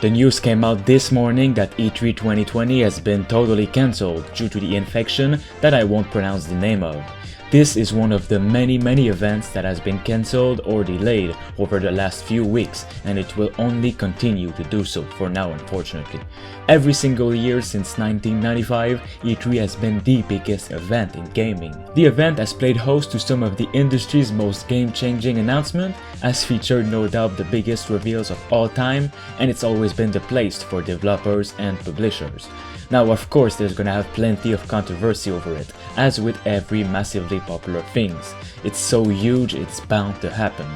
The news came out this morning that E3 2020 has been totally cancelled due to the infection that I won't pronounce the name of. This is one of the many events that has been cancelled or delayed over the last few weeks, and it will only continue to do so for now, unfortunately. Every single year since 1995, E3 has been the biggest event in gaming. The event has played host to some of the industry's most game-changing announcements, has featured no doubt the biggest reveals of all time, and it's always been the place for developers and publishers. Now, of course, there's gonna have plenty of controversy over it, as with every massively popular things. It's so huge, it's bound to happen.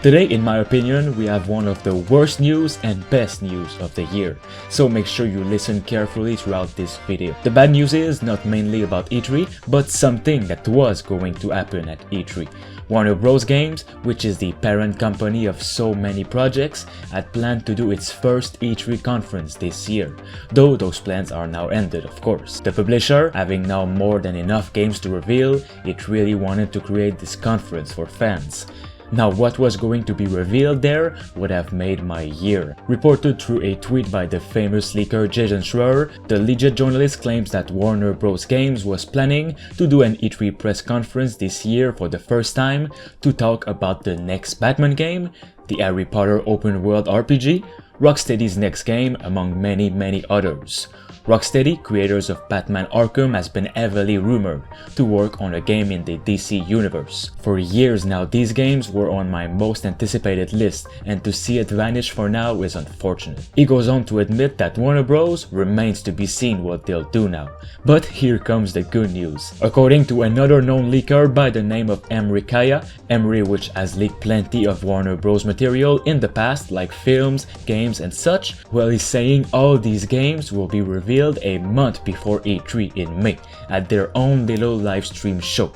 Today, in my opinion, we have one of the worst news and best news of the year, so make sure you listen carefully throughout this video. The bad news is not mainly about E3, but something that was going to happen at E3. Warner Bros. Games, which is the parent company of so many projects, had planned to do its first E3 conference this year, though those plans are now ended, of course. The publisher, having now more than enough games to reveal, it really wanted to create this conference for fans. Now, what was going to be revealed there would have made my year. Reported through a tweet by the famous leaker Jason Schreier, the legit journalist claims that Warner Bros. Games was planning to do an E3 press conference this year for the first time to talk about the next Batman game, the Harry Potter open world RPG, Rocksteady's next game, among many others. Rocksteady, creators of Batman Arkham, has been heavily rumored to work on a game in the DC universe. For years now, these games were on my most anticipated list, and to see it vanish for now is unfortunate. He goes on to admit that Warner Bros. Remains to be seen what they'll do now. But here comes the good news. According to another known leaker by the name of Emery Kaya, Emery, which has leaked plenty of Warner Bros. Material in the past, like films, games and such, well, he's saying all these games will be revealed a month before E3 in May at their own little live stream show.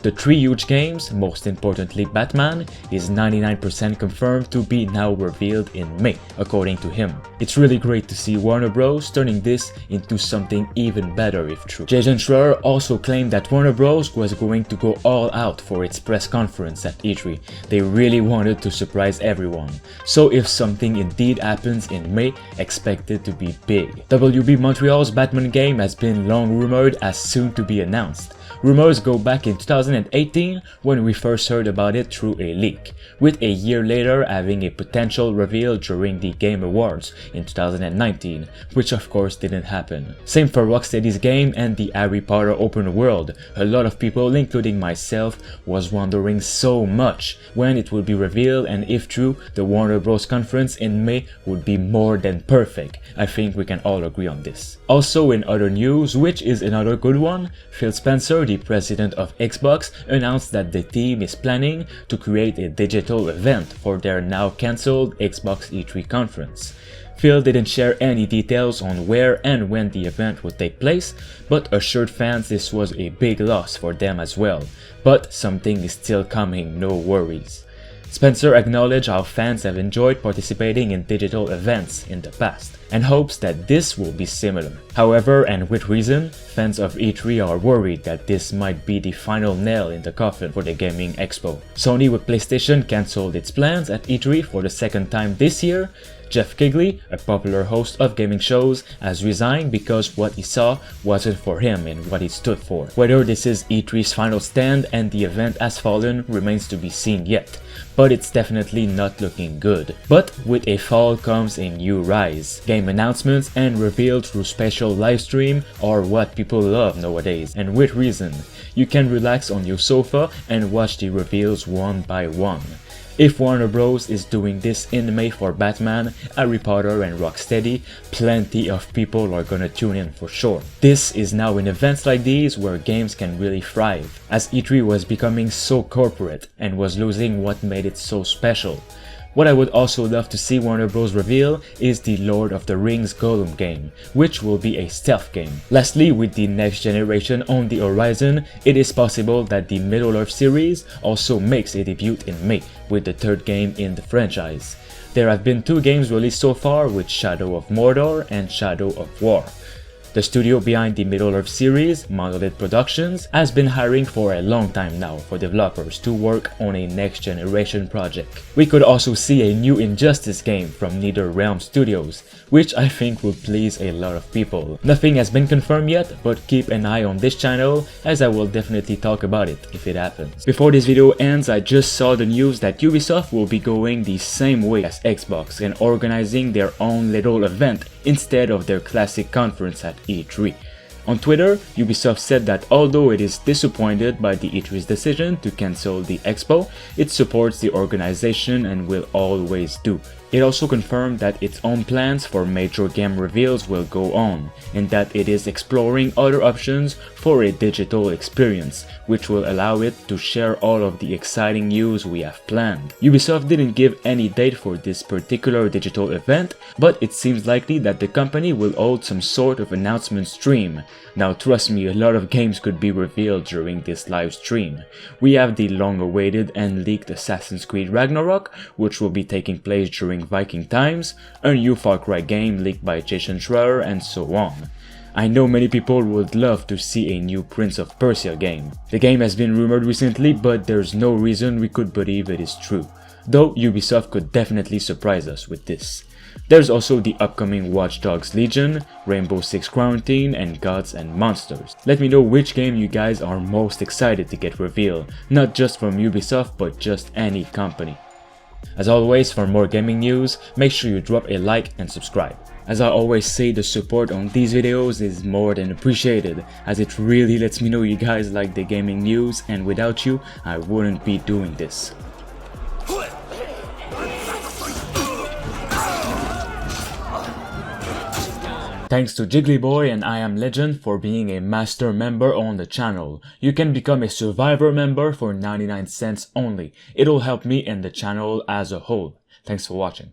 The three huge games, most importantly Batman, is 99% confirmed to be now revealed in May, according to him. It's really great to see Warner Bros. Turning this into something even better if true. Jason Schreier also claimed that Warner Bros. Was going to go all out for its press conference at E3. They really wanted to surprise everyone. So if something indeed happens in May, expect it to be big. WB Montreal's Batman game has been long rumored as soon to be announced. Rumors go back in 2018 when we first heard about it through a leak, with a year later having a potential reveal during the Game Awards in 2019, which of course didn't happen. Same for Rocksteady's game and the Harry Potter open world. A lot of people, including myself, was wondering so much when it would be revealed, and if true, the Warner Bros. Conference in May would be more than perfect. I think we can all agree on this. Also, in other news, which is another good one, Phil Spencer, the president of Xbox, announced that the team is planning to create a digital event for their now cancelled Xbox E3 conference. Phil didn't share any details on where and when the event would take place, but assured fans this was a big loss for them as well. But something is still coming, no worries. Spencer acknowledged how fans have enjoyed participating in digital events in the past, and hopes that this will be similar. However, and with reason, fans of E3 are worried that this might be the final nail in the coffin for the gaming expo. Sony with PlayStation cancelled its plans at E3 for the second time this year. Jeff Kigley, a popular host of gaming shows, has resigned because what he saw wasn't for him and what he stood for. Whether this is E3's final stand and the event has fallen remains to be seen yet, but it's definitely not looking good. But with a fall comes a new rise. Game announcements and reveal through special livestream are what people love nowadays, and with reason. You can relax on your sofa and watch the reveals one by one. If Warner Bros. Is doing this in May for Batman, Harry Potter and Rocksteady, plenty of people are gonna tune in for sure. This is now in events like these where games can really thrive, as E3 was becoming so corporate and was losing what made it so special. What I would also love to see Warner Bros. Reveal is the Lord of the Rings Gollum game, which will be a stealth game. Lastly, with the next generation on the horizon, it is possible that the Middle-earth series also makes a debut in May, with the third game in the franchise. There have been two games released so far, with Shadow of Mordor and Shadow of War. The studio behind the Middle-earth series, Monolith Productions, has been hiring for a long time now for developers to work on a next-generation project. We could also see a new Injustice game from NetherRealm Studios, which I think will please a lot of people. Nothing has been confirmed yet, but keep an eye on this channel as I will definitely talk about it if it happens. Before this video ends, I just saw the news that Ubisoft will be going the same way as Xbox and organizing their own little event instead of their classic conference at E3. On Twitter, Ubisoft said that although it is disappointed by the E3's decision to cancel the expo, it supports the organization and will always do. It also confirmed that its own plans for major game reveals will go on, and that it is exploring other options for a digital experience, which will allow it to share all of the exciting news we have planned. Ubisoft didn't give any date for this particular digital event, but it seems likely that the company will hold some sort of announcement stream. Now trust me, a lot of games could be revealed during this live stream. We have the long-awaited and leaked Assassin's Creed Ragnarok, which will be taking place during Viking times, a new Far Cry game leaked by Jason Schreier, and so on. I know many people would love to see a new Prince of Persia game. The game has been rumored recently, but there's no reason we could believe it is true, though Ubisoft could definitely surprise us with this. There's also the upcoming Watch Dogs Legion, Rainbow Six Quarantine, and Gods and Monsters. Let me know which game you guys are most excited to get revealed, not just from Ubisoft but just any company. As always, for more gaming news, make sure you drop a like and subscribe. As I always say, the support on these videos is more than appreciated, as it really lets me know you guys like the gaming news, and without you, I wouldn't be doing this. Thanks to Jigglyboy and I Am Legend for being a master member on the channel. You can become a survivor member for 99 cents only. It'll help me and the channel as a whole. Thanks for watching.